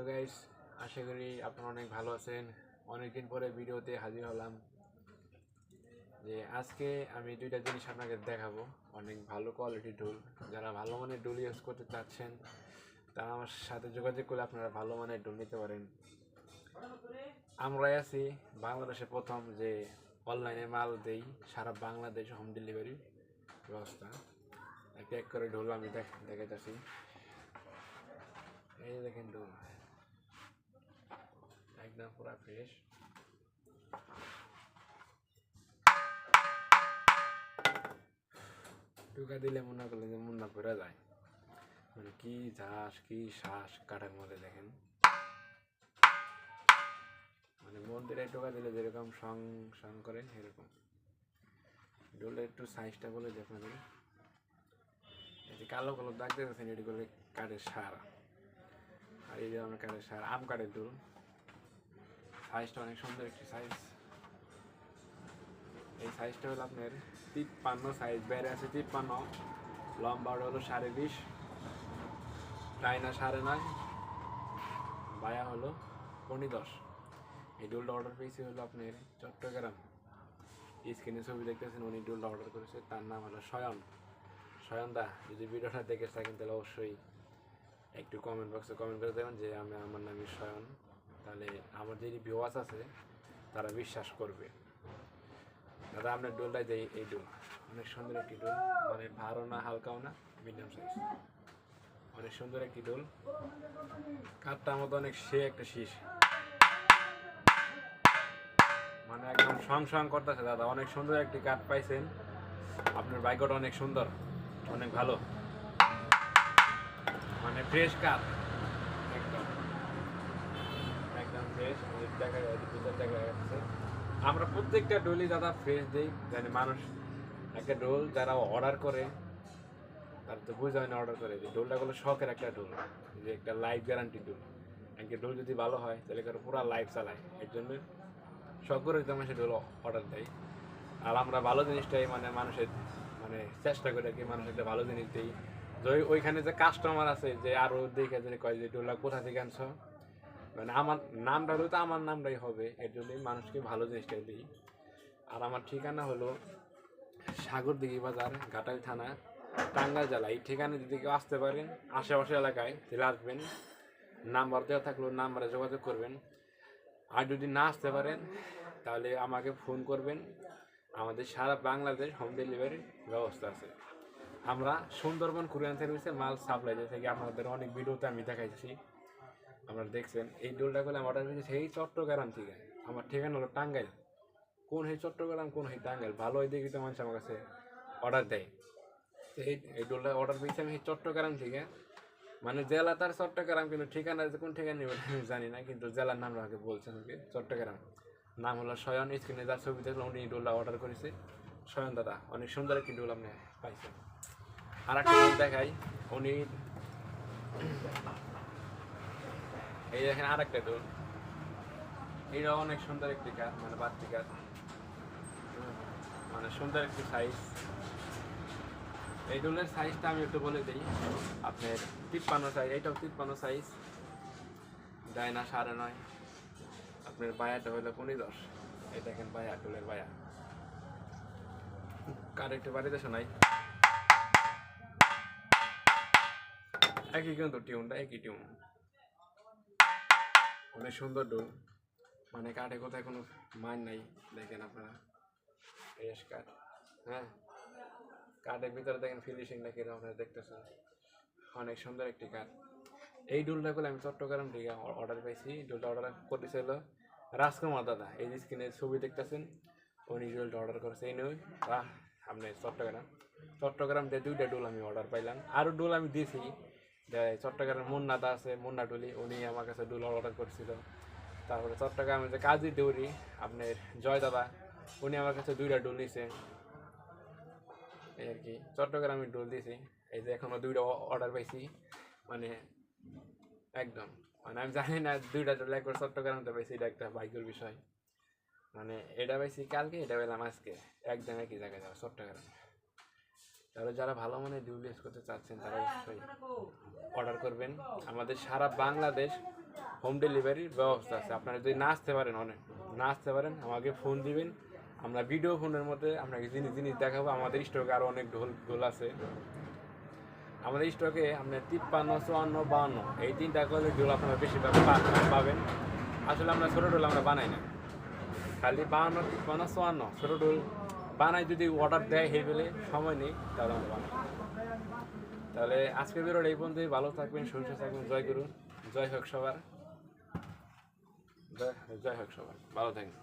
Hello guys, আশা করি আপনারা অনেক ভালো আছেন। অনেকদিন পরে ভিডিওতে হাজির হলাম। যে আজকে আমি দুইটা জিনিস আপনাকে দেখাবো, অনেক ভালো কোয়ালিটির ডুল। যারা ভালো মানের ডুল ইউজ করতে চাচ্ছেন তারা আমার সাথে যোগাযোগ করলে আপনারা ভালো মানের ডুল নিতে পারেন। আমরাই আছি বাংলাদেশে প্রথম যে অনলাইনে মাল দেই, সারা বাংলাদেশ হোম ডেলিভারি ব্যবস্থা। এক এক করে ডুল আমি দেখাইতেছি। এই দেখেন ডুল একদম পুরা ফ্রেশ। টুকা দিলে মনে করলে যে মন না ভরে যায়, মানে কি ঝাঁস কি শ্বাস কাটার মধ্যে দেখেন, মানে মন্দিরে টোকা দিলে যেরকম সং সং করে সেরকম। ডোলের একটু সাইজটা বলে যে আপনাদের, এই যে কালো কালো দাগ দেখতেছেন এটি করলে কাঠের সার, আর এই যে আমরা কাঠের সার আম কাঠের ডোল। সাইজটা অনেক সুন্দর একটি সাইজ। এই সাইজটা হলো আপনার 53 সাইজ, বেড়ে আছে 53, লম্বা হলো 20.5, ডাইনা 9.5, বায়া হলো 10.10। এই ডোলটা অর্ডার পেয়েছি হলো আপনার চট্টগ্রাম। স্ক্রিনে ছবি দেখতেছেন, উনি ডোলটা অর্ডার করেছে, তার নাম হলো সয়ন দা। যদি ভিডিওটা দেখে থাকেন তাহলে অবশ্যই একটু কমেন্ট বক্সে কমেন্ট করে দেবেন যে আমার নামই সয়ন, তাহলে আমার যে ভিউয়ার্স আছে তারা বিশ্বাস করবে। দাদা আপনার ডোলটাই দেয়, এই ডোল অনেক সুন্দর একটি ডোল, মানে ভারও না হালকাও না, মিডিয়াম সাইজ, অনেক সুন্দর একটি ডোল। কাঠটার মতো অনেক একটা শীষ, মানে একদম সং করতেছে। দাদা অনেক সুন্দর একটি কাঠ পাইছেন, আপনার বাইকটা অনেক সুন্দর, অনেক ভালো, মানে ফ্রেশ কাঠ, একদম একদম ফ্রেশ। দেখা যাচ্ছে আমরা প্রত্যেকটা ডোলই দাদা ফ্রেশ দিই, জানি মানুষ একটা ডোল যারা অর্ডার করে তারা তো বুঝে না অর্ডার করে যে ডোলটা হলো শখের একটা ডোল, যে একটা লাইফ গ্যারান্টি ডোল। একটা ডোল যদি ভালো হয় তাহলে পুরো লাইফ চালায়, এর জন্য শখ করে তেমন সে ডোল অর্ডার দেয়। আর আমরা ভালো জিনিসটাই মানে মানুষের মানে চেষ্টা করে আর কি, মানুষের একটা ভালো জিনিস দিই। ওইখানে যে কাস্টমার আছে যে আরও দেখে যে কয় যে ডোলটা কোথা থেকে আনছো, মানে আমার নামটা হলো তো আমার নামটাই হবে, এর জন্যই মানুষকে ভালো জিনিসটাই দিই। আর আমার ঠিকানা হলো সাগরদিঘি বাজার, ঘাটাইল থানা, টাঙ্গাইল জেলা। এই ঠিকানা যদি কেউ আসতে পারেন আশেপাশে এলাকায় তাহলে আসবেন, নাম্বার দেওয়া থাকলেও নাম্বারে যোগাযোগ করবেন। আর যদি না আসতে পারেন তাহলে আমাকে ফোন করবেন, আমাদের সারা বাংলাদেশ হোম ডেলিভারির ব্যবস্থা আছে। আমরা সুন্দরবন কুরিয়ান সার্ভিসে মাল সাপ্লাই দিয়ে থাকি, আপনাদের অনেক ভিডিওতে আমি দেখাইছি, আপনারা দেখছেন। এই ডোলটা করলে অর্ডার করেছি সেই চট্টগ্রাম থেকে, আমার ঠিকানা হলো টাঙ্গাইল। কোন সেই চট্টগ্রাম কোন সেই টাঙ্গাইল, ভালো হয় দেখি তো মানুষ আমার কাছে অর্ডার দেয়। এই ডোলটা অর্ডার পেয়েছি আমি সেই চট্টগ্রাম থেকে, মানে জেলা তার চট্টগ্রাম, কিন্তু ঠিকানা কোন ঠিকানা নেবেন আমি জানি না, কিন্তু জেলার নাম আমাকে বলছেন ওকে চট্টগ্রাম। নাম হলো সয়ন, স্ক্রিনে যার ছবি দেখলাম উনি ডোলটা অর্ডার করেছে। সয়ন দাদা অনেক সুন্দর একটি ডোল আপনি পাইছেন। আর একটা ডোল দেখাই, উনি এই দেখেন আর একটা ডোল, এইটাও অনেক সুন্দর একটি কাজ, মানে বাড়তি কাজ, মানে সুন্দর একটি সাইজ। এই ডোলের সাইজটা আমি একটু বলে দিই, আপনার 53 সাইজ, এইটাও 53 সাইজ, ডায়না 9.5, আপনার বায়াটা হলো 10.10। এই দেখেন বায়া, ডোলের বায়া, কার একটু বাড়িতে শোনাই, একই কিন্তু টিউনটা একই টিউন, অনেক সুন্দর ডোল, মানে কাঠে কোথায় কোনো মান নাই। দেখেন আপনারা ফ্রেশ কাঠ, হ্যাঁ কাঠের ভিতরে দেখেন ফিনিশিংটা কিরকম আপনারা দেখতেছেন, অনেক সুন্দর একটি কাঠ। এই ডোলটা করে আমি চট্টগ্রাম থেকে অর্ডার পেয়েছি। ডোলটা অর্ডার করতেছিল রাজকুমার দাদা, এই যে স্ক্রিনে ছবি দেখতেছেন উনি ডোলটা অর্ডার করেছে। এই নয় আপনি চট্টগ্রাম দিয়ে 2টা ডোল আমি অর্ডার পাইলাম, আরও ডোল আমি দিয়েছি। চট্টগ্রামের মুন্না দা আছে, মুন্না ডোলি, উনি আমার কাছে ডোল অর্ডার করেছিল। তারপরে চট্টগ্রামে যে কাজী ডৌরি আপনার জয় দাদা, উনি আমার কাছে 2টা ডোল নিয়েছে। এই আর কি চট্টগ্রামে ডোল দিয়েছি, এই যে এখনও 2টা অর্ডার পাইছি, মানে একদম, মানে আমি জানি না 2টা ডোল একবার চট্টগ্রামটা পাইছি, এটা একটা ভাগ্যের বিষয়। মানে এটা পাইছি কালকে, এটা পেলাম আজকে, একদম একই জায়গায় যাওয়া চট্টগ্রাম। তাহলে যারা ভালো মানের ডিউল ইউজ করতে চাচ্ছেন তারা অবশ্যই অর্ডার করবেন। আমাদের সারা বাংলাদেশ হোম ডেলিভারির ব্যবস্থা আছে। আপনারা যদি না আসতে পারেন আমাকে ফোন দিবেন, আমরা ভিডিও ফোনের মধ্যে আপনাকে জিনিস দেখাবো। আমাদের স্টকে আরও অনেক ঢোল আছে। আমাদের স্টকে আপনার 53, 54, 52 এই 3টা কোয়ালিটির ঢোল আপনারা বেশিরভাগ পাবেন। আসলে আমরা ছোটো ঢোল আমরা বানাই না, খালি 52, 53, 54 ছোটো ঢোল বানাই। যদি অর্ডার দেয় হেভেলে সময় নেই তাহলে আমরা বানাই। তাহলে আজকের ভিডিওটা এই পর্যন্তই। ভালো থাকবেন, সুস্থ থাকবেন, জয় করুন, জয় হোক সবার, জয় হোক সবার, ভালো থাকবেন।